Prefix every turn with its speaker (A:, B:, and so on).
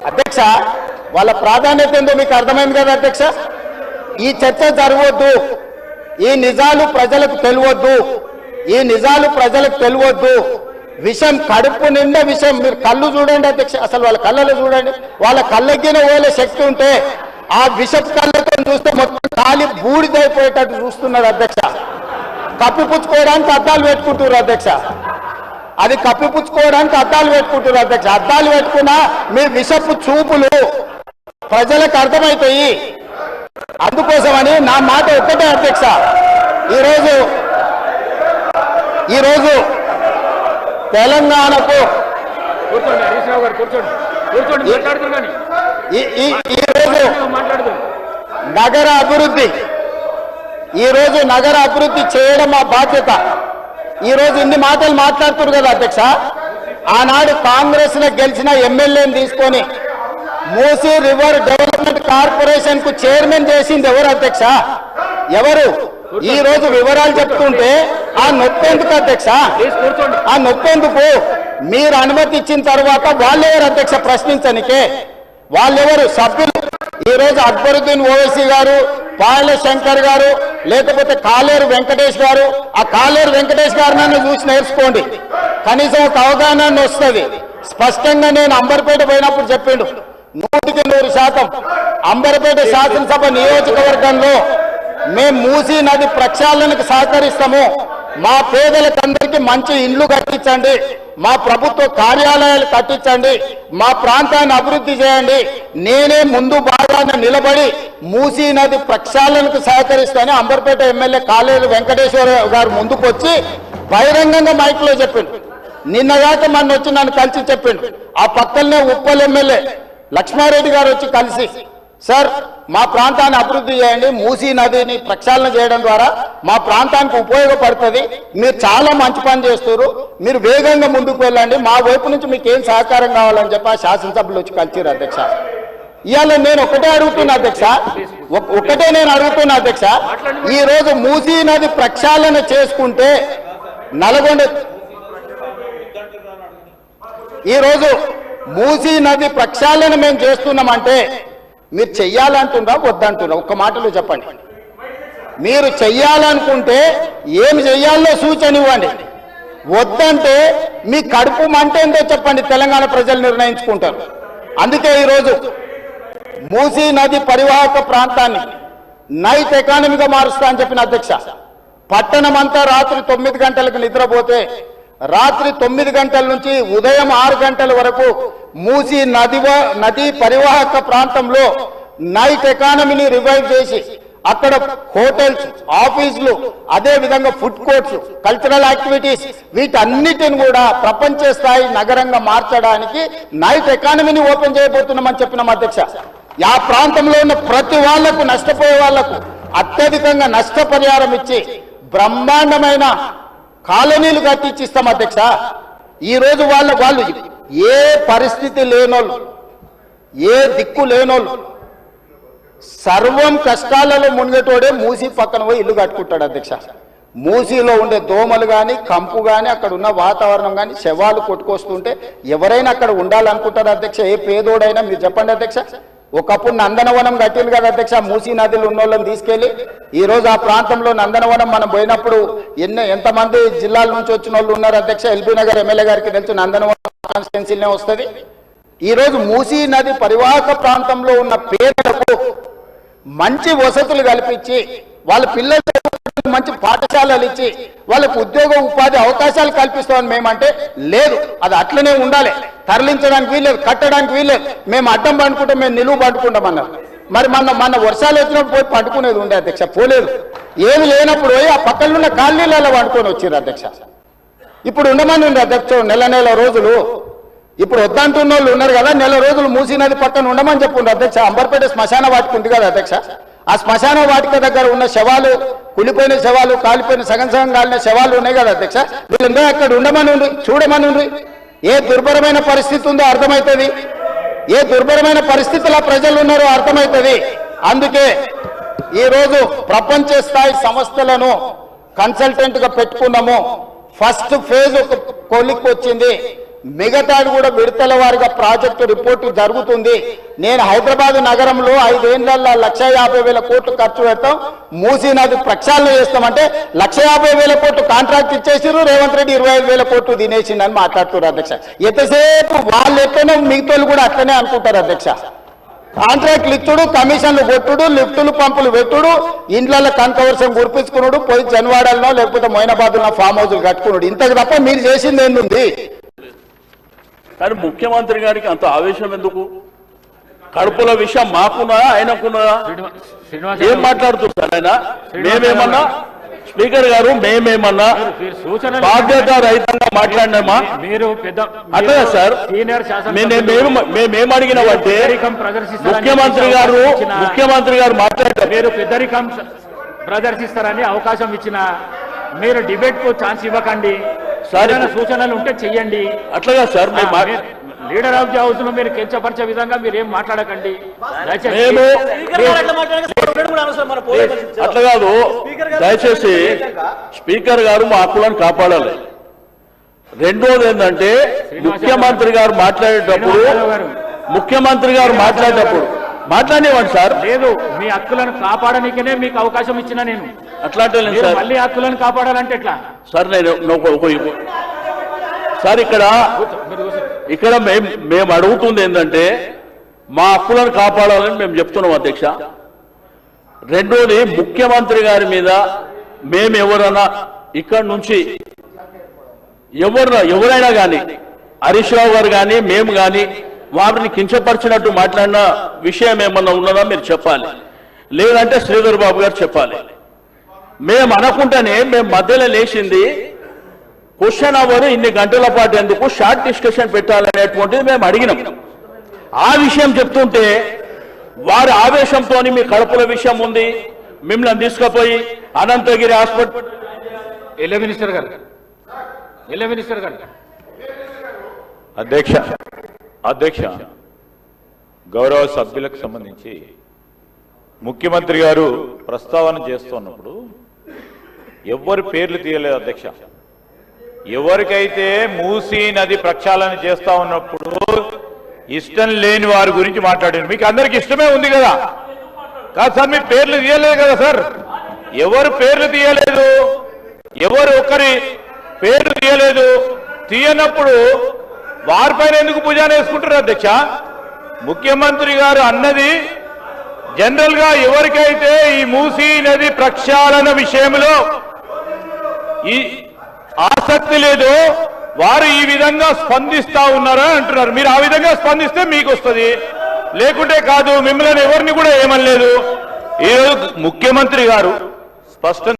A: అధ్యక్ష వాళ్ళ ప్రాధాన్యత ఏందో మీకు అర్థమైంది కదా అధ్యక్ష. ఈ చర్చ జరగవద్దు, ఈ నిజాలు ప్రజలకు తెలియవద్దు, ఈ నిజాలు ప్రజలకు తెలియవద్దు. విషం కడుపు నిండా విషం. మీరు కళ్ళు చూడండి అధ్యక్ష, అసలు వాళ్ళ కళ్ళలో చూడండి. వాళ్ళ కళ్ళకి పోలే శక్తి ఉంటే ఆ విషపు కళ్ళతో చూస్తే మొత్తం ఖాళీ బూడిదైపోయేటట్టు చూస్తున్నారు అధ్యక్ష. కప్పిపుచ్చుకోవడానికి అద్దాలు పెట్టుకుంటున్నారు అధ్యక్ష. అది కప్పిపుచ్చుకోవడానికి అద్దాలు పెట్టుకుంటున్నారు అధ్యక్ష. అద్దాలు పెట్టుకున్నా మీ విషపు చూపులు ప్రజలకు అర్థమవుతాయి. అందుకోసమని నా మాట ఒక్కటే అధ్యక్ష, ఈరోజు తెలంగాణకు నగర అభివృద్ధి చేయడం మా బాధ్యత. ఈరోజు ఇన్ని మాటలు మాట్లాడుతున్నారు కదా అధ్యక్ష. ఆనాడు కాంగ్రెస్ లో గెలిచిన ఎమ్మెల్యేని తీసుకొని మూసీ రివర్ డెవలప్మెంట్ కార్పొరేషన్ కు చైర్మన్ చేసింది ఎవరు అధ్యక్ష? ఎవరు? ఈ రోజు వివరాలు చెప్తుంటే ఆ నొప్పెందుకు అధ్యక్ష? ఆ నొప్పెందుకు? మీరు అనుమతి ఇచ్చిన తర్వాత వాళ్ళెవరు అధ్యక్ష ప్రశ్నించనికే? వాళ్ళెవరు సభ్యులు? ఈ రోజు అక్బరుద్దీన్ ఓవైసీ గారు, పాయల శంకర్ గారు, లేకపోతే కాలేరు వెంకటేష్ గారు. ఆ కాలేరు వెంకటేష్ గారు నన్ను చూసి నేర్చుకోండి, కనీసం ఒక అవగాహన వస్తుంది. స్పష్టంగా నేను అంబర్పేట పోయినప్పుడు చెప్పిండు, 100% అంబర్పేట శాసనసభ నియోజకవర్గంలో మేము మూసీ నది ప్రక్షాళనకు సహకరిస్తాము. మా పేదలకందరికీ మంచి ఇండ్లు కట్టించండి, మా ప్రభుత్వ కార్యాలయాలు కట్టించండి, మా ప్రాంతాన్ని అభివృద్ధి చేయండి. నేనే ముందు భాగాన్ని నిలబడి మూసీ నది ప్రక్షాళనకు సహకరిస్తానని అంబర్పేట ఎమ్మెల్యే కాలేరు వెంకటేశ్వర గారు ముందుకు వచ్చి బహిరంగంగా మైక్లో చెప్పిండు. నిన్నగాక మొన్న వచ్చి నన్ను కలిసి చెప్పిండు. ఆ పక్కనే ఉప్పల్ ఎమ్మెల్యే లక్ష్మారెడ్డి గారు వచ్చి కలిసి, సార్ మా ప్రాంతాన్ని అభివృద్ధి చేయండి, మూసీ నదిని ప్రక్షాళన చేయడం ద్వారా మా ప్రాంతానికి ఉపయోగపడుతుంది, మీరు చాలా మంచి పని చేస్తారు, మీరు వేగంగా ముందుకు వెళ్ళండి, మా వైపు నుంచి మీకు ఏం సహకారం కావాలని చెప్పి ఆ శాసనసభలో వచ్చి కలిసిరు అధ్యక్ష. ఇవాళ నేను ఒకటే అడుగుతున్నా అధ్యక్ష, ఈ రోజు మూసీ నది ప్రక్షాళన చేసుకుంటే నల్గొండ, ఈరోజు మూసీ నది ప్రక్షాళన మేము చేస్తున్నామంటే మీరు చెయ్యాలంటున్నా వద్దంటున్నా? ఒక్క మాటలో చెప్పండి. మీరు చెయ్యాలనుకుంటే ఏమి చెయ్యాలో సూచన ఇవ్వండి, వద్దంటే మీ కడుపు మంట ఏందో చెప్పండి. తెలంగాణ ప్రజలు నిర్ణయించుకుంటారు. అందుకే ఈరోజు మూసీ నది పరివాహక ప్రాంతాన్ని నైట్ ఎకానమీగా మారుస్తా అని చెప్పిన అధ్యక్ష. పట్టణం అంతా రాత్రి 9 గంటలకు నిద్రపోతే రాత్రి 9 గంటల నుంచి ఉదయం 6 గంటల వరకు మూసీ నది పరివాహక ప్రాంతంలో నైట్ ఎకానమీని రివైవ్ చేసి అక్కడ హోటల్స్, ఆఫీసులు, అదే విధంగా ఫుడ్ కోర్ట్స్, కల్చరల్ యాక్టివిటీస్ వీటన్నిటిని కూడా ప్రపంచ స్థాయి నగరంగా మార్చడానికి నైట్ ఎకానమీని ఓపెన్ చేయబోతున్నామని చెప్పినాం అధ్యక్ష. ఆ ప్రాంతంలో ఉన్న ప్రతి వాళ్లకు, నష్టపోయే వాళ్లకు అత్యధికంగా నష్టపరిహారం ఇచ్చి బ్రహ్మాండమైన కాలనీలు కట్టించిస్తాం అధ్యక్ష. ఈరోజు వాళ్ళు ఏ పరిస్థితి లేనోళ్ళు, ఏ దిక్కు లేనోళ్ళు, సర్వం కష్టాలలో మునిగేటోడే మూసీ పక్కన పోయి ఇల్లు కట్టుకుంటాడు అధ్యక్ష. మూసీలో ఉండే దోమలు కానీ, కంపు కానీ, అక్కడ ఉన్న వాతావరణం కానీ, శవాలు కొట్టుకొస్తుంటే ఎవరైనా అక్కడ ఉండాలనుకుంటారు అధ్యక్ష. ఏ పేదోడైనా మీరు చెప్పండి అధ్యక్ష. ఒకప్పుడు నందనవనం కట్టింది కదా అధ్యక్ష, మూసీ నదిలో ఉన్న వాళ్ళని తీసుకెళ్లి. ఈ రోజు ఆ ప్రాంతంలో నందనవనం మనం పోయినప్పుడు ఎంతమంది జిల్లాల నుంచి వచ్చిన వాళ్ళు ఉన్నారు అధ్యక్ష. ఎల్బీ నగర్ ఎమ్మెల్యే గారికి తెలుసు, నందనవనం కాన్స్టిట్యున్సీనే వస్తుంది. ఈ రోజు మూసీ నది పరివాహక ప్రాంతంలో ఉన్న పేదలకు మంచి వసతులు కల్పించి, వాళ్ళ పిల్లలకు మంచి పాఠశాలలు ఇచ్చి, వాళ్ళకు ఉద్యోగ ఉపాధి అవకాశాలు కల్పిస్తామని మేమంటే లేదు, అది అట్లనే ఉండాలి, తరలించడానికి వీల్లేదు, కట్టడానికి వీల్లేదు, మేము అడ్డం పండుకుంటాం, మేము నిలువు పండుకుంటామన్నారు. మరి మన వర్షాలు వచ్చినప్పుడు పోయి పండుకునేది ఉండే అధ్యక్ష, పోలేదు. ఏమి లేనప్పుడు పోయి ఆ పక్కన ఉన్న కాలనీలలో పండుకొని వచ్చారు అధ్యక్ష. ఇప్పుడు ఉండమని ఉంది అధ్యక్ష నెల రోజులు. ఇప్పుడు వద్దంటున్న వాళ్ళు ఉన్నారు కదా, నెల రోజులు మూసీ నది పక్కన ఉండమని చెప్పుండ్రు అధ్యక్ష. అంబర్పేట శ్మశాన వాటిక ఉంది కదా అధ్యక్ష, ఆ శ్మశాన వాటిక దగ్గర ఉన్న శవాలు, కులిపోయిన శవాలు, కాలిపోయిన సగం కాలిన శవాలు ఉన్నాయి కదా అధ్యక్ష, వీళ్ళందరూ అక్కడ ఉండమని ఉండి చూడమని ఉండి. ఏ దుర్భరమైన పరిస్థితి ఉందో అర్థమవుతుంది, ఏ దుర్భరమైన పరిస్థితుల్లో ప్రజలు ఉన్నారో అర్థమవుతుంది. అందుకే ఈరోజు ప్రపంచ స్థాయి సంస్థలను కన్సల్టెంట్ గా పెట్టుకున్నాము. ఫస్ట్ ఫేజ్ ఒక కొలిక్కి వచ్చింది, మిగతాది కూడా విడతల వారిగా ప్రాజెక్టు రిపోర్టు జరుగుతుంది. నేను హైదరాబాద్ నగరంలో 5 ఏళ్లలో 1,50,000 కోట్లు ఖర్చు పెడతాం, మూసీ నది ప్రక్షాళన చేస్తామంటే 1,50,000 కోట్లు కాంట్రాక్ట్ ఇచ్చేసిరు, రేవంత్ రెడ్డి 25,000 కోట్లు తినేసిండని మాట్లాడుతున్నారు అధ్యక్ష. ఎంతసేపు వాళ్ళు ఎట్లనే మిగతాలు కూడా అట్లనే అనుకుంటారు అధ్యక్ష. కాంట్రాక్ట్లు ఇచ్చుడు, కమిషన్లు కొట్టుడు, లిఫ్టులు పంపులు పెట్టుడు, ఇండ్లలో కనకవర్షం కురిపించుకున్నాడు, పోయి జన్వాడల్లో లేకపోతే మొయినాబాద్లో ఫామ్ హౌస్లు కట్టుకున్నాడు. ఇంతకు తప్ప మీరు చేసింది ఏంది?
B: కానీ ముఖ్యమంత్రి గారికి అంత ఆవేశం ఎందుకు? కడుపుల విషయం మాకున్నదా ఆయనకున్నదా? ఏం మాట్లాడుతున్నారు ఆయన? మేమేమన్నా స్పీకర్ గారు మేమేమన్నా బాధ్యత రహితంగా మాట్లాడినామా? అదే సార్, మేమేం అడిగినామంటే ముఖ్యమంత్రి గారు మాట్లాడారు,
C: మీరు పెద్దరికం ప్రదర్శిస్తారని అవకాశం ఇచ్చిన మీరు డిబేట్ కు ఛాన్స్ ఇవ్వకండి. సరైన సూచనలు ఉంటే చెయ్యండి.
B: అట్లాగా sir,
C: leader of the house లో మీరు కించపరిచే విధంగా మీరు ఏం మాట్లాడకండి.
B: అట్లా కాదు, దయచేసి స్పీకర్ గారు మా హక్కులను కాపాడాలి. రెండోది ఏంటంటే ముఖ్యమంత్రి గారు మాట్లాడేటప్పుడు మాట్లాడేవాడు సార్.
C: లేదు, మీ హక్కులను కాపాడనికనే మీకు అవకాశం ఇచ్చిన నేను.
B: అట్లాంటి
C: మళ్ళీ హక్కులను కాపాడాలంటే ఎట్లా
B: సార్? నేను సార్ ఇక్కడ మేము అడుగుతుంది ఏంటంటే మా హక్కులను కాపాడాలని మేము చెప్తున్నాం అధ్యక్ష. రెండోది, ముఖ్యమంత్రి గారి మీద మేము ఎవరైనా ఇక్కడ నుంచి ఎవరైనా కానీ హరీష్ రావు గారు కానీ మేము కానీ వారిని కించపరిచినట్టు మాట్లాడిన విషయం ఏమన్నా ఉన్నదా మీరు చెప్పాలి, లేదంటే శ్రీధర్ బాబు గారు చెప్పాలి. మేము అనుకుంటేనే మేము మధ్యలో లేచింది క్వశ్చన్ అవర్ ఇన్ని గంటల పాటు ఎందుకు షార్ట్ డిస్కషన్ పెట్టాలనేటువంటిది మేము అడిగినాం. ఆ విషయం చెప్తుంటే వారి ఆవేశంతో మీ కడుపుల విషయం ఉంది, మిమ్మల్ని తీసుకుపోయి అనంతగిరి హాస్పిటల్.
C: మినిస్టర్ గారు
D: అధ్యక్ష గౌరవ సభ్యులకు సంబంధించి ముఖ్యమంత్రి గారు ప్రస్తావన చేస్తున్నప్పుడు ఎవరి పేర్లు తీయలేదు అధ్యక్ష. ఎవరికైతే మూసీ నది ప్రక్షాళన చేస్తా ఉన్నప్పుడు ఇష్టం లేని వారి గురించి మాట్లాడారు. మీకు అందరికి ఇష్టమే ఉంది కదా? కాదు సార్, మీ పేర్లు తీయలేదు కదా సార్? ఎవరు పేర్లు తీయలేదు, ఎవరు ఒకరి పేర్లు తీయలేదు. తీయనప్పుడు వారిపైన ఎందుకు భుజాన్ని వేసుకుంటారు అధ్యక్ష? ముఖ్యమంత్రి గారు అన్నది జనరల్ గా ఎవరికైతే ఈ మూసీ నది ప్రక్షాళన విషయంలో ఈ ఆసక్తి లేదో వారు ఈ విధంగా స్పందిస్తా ఉన్నారా అంటున్నారు. మీరు ఆ విధంగా స్పందిస్తే మీకు వస్తుంది, లేకుంటే కాదు. మిమ్మల్ని ఎవరిని కూడా ఏమనలేదు. ఈరోజు ముఖ్యమంత్రి గారు స్పష్టంగా